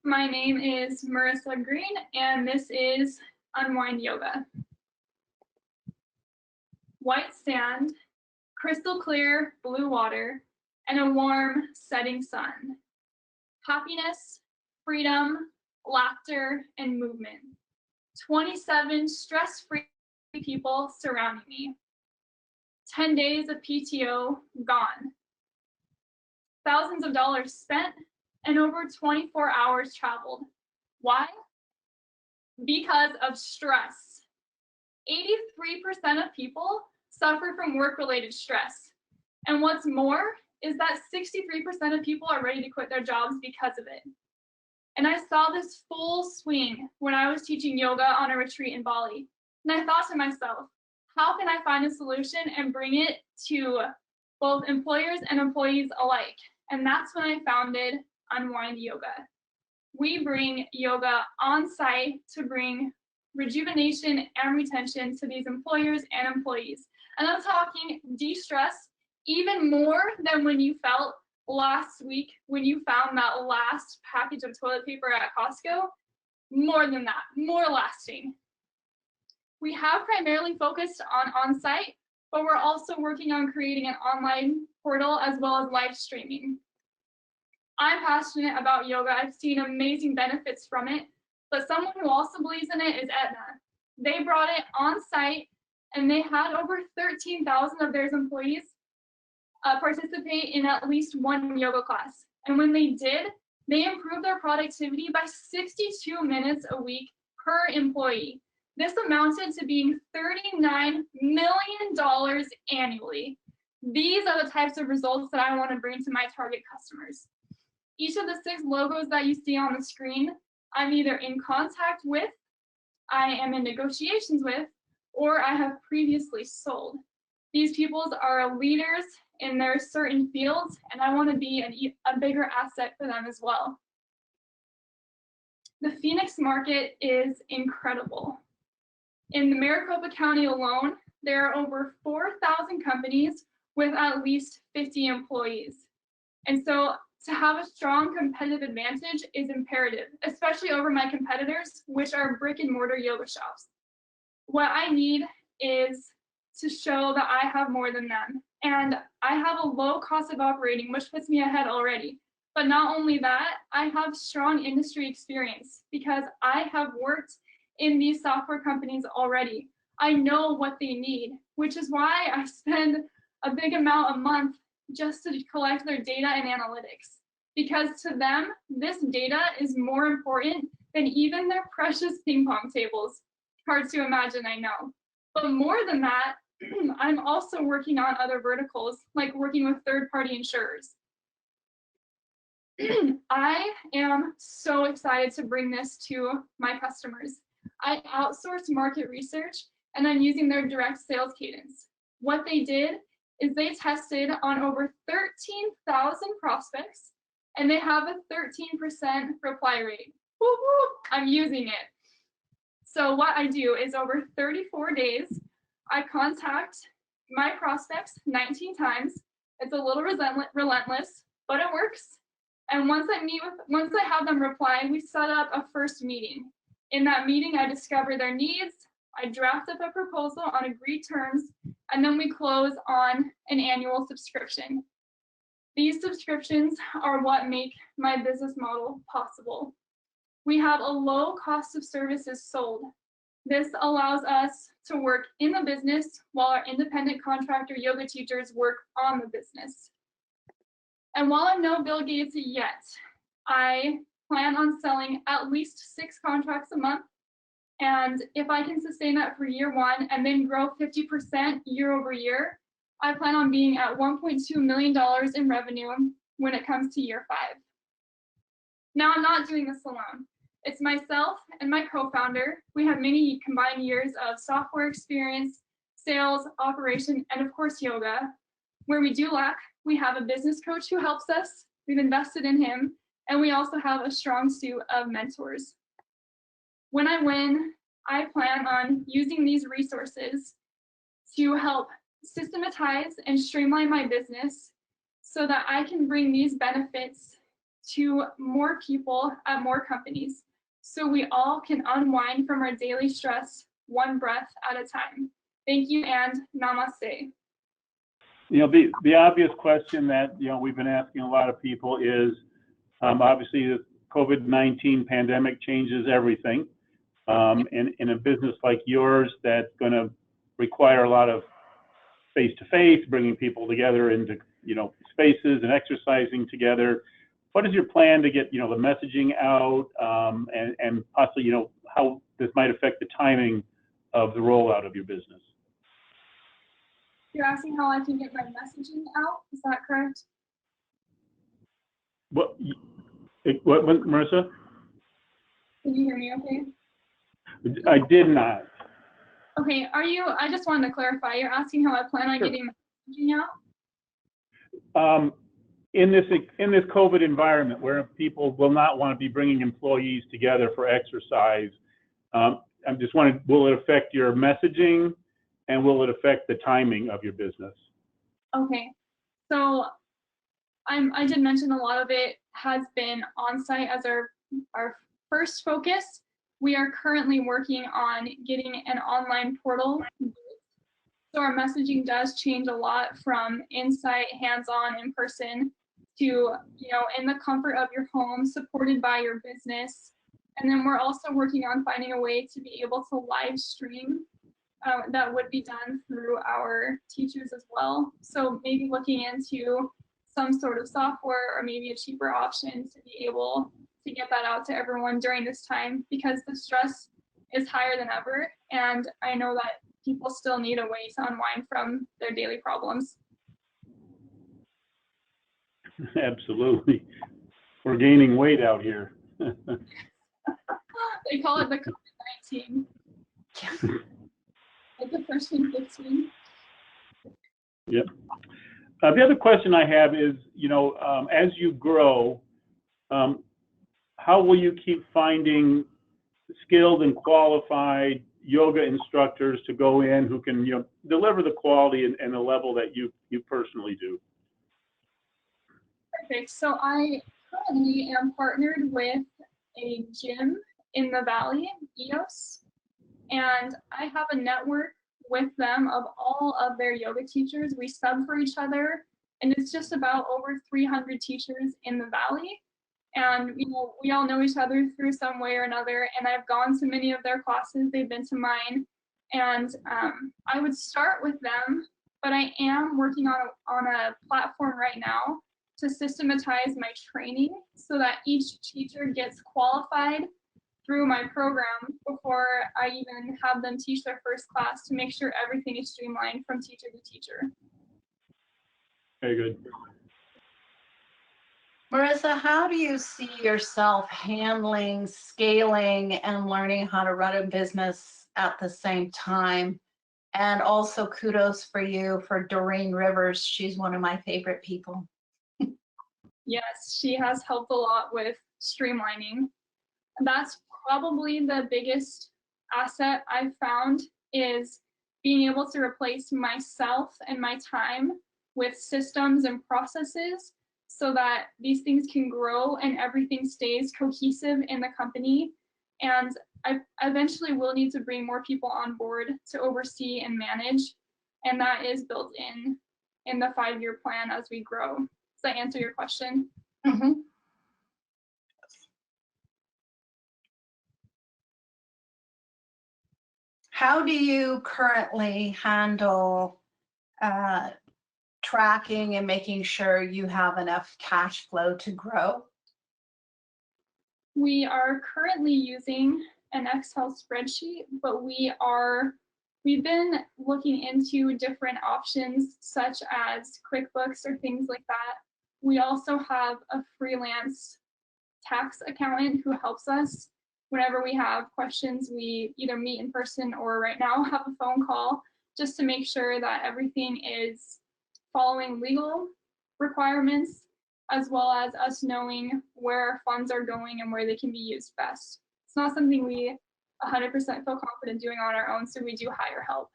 My name is Marisa Green, and this is Unwind Yoga. White sand, crystal clear blue water, and a warm setting sun. Happiness, freedom, laughter, and movement. 27 stress-free people surrounding me. 10 days of PTO gone. Thousands of dollars spent, and over 24 hours traveled. Why? Because of stress. 83% of people suffer from work-related stress. And what's more is that 63% of people are ready to quit their jobs because of it. And I saw this full swing when I was teaching yoga on a retreat in Bali. And I thought to myself, how can I find a solution and bring it to both employers and employees alike? And that's when I founded Unwind Yoga. We bring yoga on site to bring rejuvenation and retention to these employers and employees. And I'm talking de-stress even more than when you felt last week when you found that last package of toilet paper at Costco. More than that, more lasting. We have primarily focused on site, but we're also working on creating an online portal as well as live streaming. I'm passionate about yoga. I've seen amazing benefits from it, but someone who also believes in it is Aetna. They brought it on site, and they had over 13,000 of their employees participate in at least one yoga class. And when they did, they improved their productivity by 62 minutes a week per employee. This amounted to being $39 million annually. These are the types of results that I want to bring to my target customers. Each of the 6 logos that you see on the screen, I'm either in contact with, I am in negotiations with, or I have previously sold. These people are leaders in their certain fields, and I want to be a bigger asset for them as well. The Phoenix market is incredible. In the Maricopa County alone, there are over 4,000 companies with at least 50 employees. And so to have a strong competitive advantage is imperative, especially over my competitors, which are brick and mortar yoga shops. What I need is to show that I have more than them. And I have a low cost of operating, which puts me ahead already. But not only that, I have strong industry experience because I have worked in these software companies already. I know what they need, which is why I spend a big amount a month just to collect their data and analytics. Because to them, this data is more important than even their precious ping pong tables. Hard to imagine, I know. But more than that, I'm also working on other verticals, like working with third-party insurers. I am so excited to bring this to my customers. I outsourced market research, and I'm using their direct sales cadence. What they did is they tested on over 13,000 prospects, and they have a 13% reply rate. Woo woo, I'm using it. So what I do is over 34 days, I contact my prospects 19 times. It's a little relentless, but it works. And once I have them reply, we set up a first meeting. In that meeting, I discover their needs, I draft up a proposal on agreed terms, and then we close on an annual subscription. These subscriptions are what make my business model possible. We have a low cost of services sold. This allows us to work in the business while our independent contractor yoga teachers work on the business. And while I'm no Bill Gates yet, I plan on selling at least 6 contracts a month. And if I can sustain that for year 1 and then grow 50% year over year, I plan on being at $1.2 million in revenue when it comes to year 5. Now, I'm not doing this alone. It's myself and my co-founder. We have many combined years of software experience, sales, operation, and of course, yoga. Where we do lack, we have a business coach who helps us. We've invested in him, and we also have a strong suite of mentors. When I win, I plan on using these resources to help systematize and streamline my business so that I can bring these benefits to more people at more companies, so we all can unwind from our daily stress one breath at a time. Thank you and namaste. The obvious question that, we've been asking a lot of people is, obviously the COVID-19 pandemic changes everything. In a business like yours, that's going to require a lot of face-to-face, bringing people together into, spaces and exercising together. What is your plan to get, the messaging out, and possibly, how this might affect the timing of the rollout of your business? You're asking how I can get my messaging out, is that correct? What, Marisa? Can you hear me okay? I did not. Okay, I just wanted to clarify, you're asking how I plan on getting my messaging out? In this COVID environment where people will not want to be bringing employees together for exercise, I'm just wondering, will it affect your messaging, and will it affect the timing of your business? Okay, so I did mention a lot of it has been on-site as our first focus. We are currently working on getting an online portal. So our messaging does change a lot from in-site, hands-on, in person to, in the comfort of your home, supported by your business. And then we're also working on finding a way to be able to live stream that would be done through our teachers as well. So maybe looking into some sort of software or maybe a cheaper option to be able to get that out to everyone during this time, because the stress is higher than ever. And I know that people still need a way to unwind from their daily problems. Absolutely. We're gaining weight out here. They call it the COVID-19. Like the freshman 15. Yep. The other question I have is, as you grow, how will you keep finding skilled and qualified yoga instructors to go in who can, deliver the quality and the level that you personally do? Perfect. So I currently am partnered with a gym in the Valley, EOS, and I have a network with them of all of their yoga teachers. We sub for each other, and it's just about over 300 teachers in the Valley. And we all know each other through some way or another, and I've gone to many of their classes, they've been to mine, and I would start with them, but I am working on a platform right now to systematize my training so that each teacher gets qualified through my program before I even have them teach their first class, to make sure everything is streamlined from teacher to teacher. Very good. Marisa, how do you see yourself handling, scaling, and learning how to run a business at the same time? And also kudos for you for Doreen Rivers. She's one of my favorite people. Yes, she has helped a lot with streamlining. That's probably the biggest asset I've found, is being able to replace myself and my time with systems and processes so that these things can grow and everything stays cohesive in the company. And I eventually will need to bring more people on board to oversee and manage, and that is built in the 5-year plan as we grow. Does that answer your question? Mm-hmm. How do you currently handle tracking and making sure you have enough cash flow to grow? We are currently using an Excel spreadsheet, but we've been looking into different options such as QuickBooks or things like that. We also have a freelance tax accountant who helps us whenever we have questions. We either meet in person or right now have a phone call just to make sure that everything is following legal requirements, as well as us knowing where our funds are going and where they can be used best. It's not something we 100% feel confident doing on our own, so we do hire help.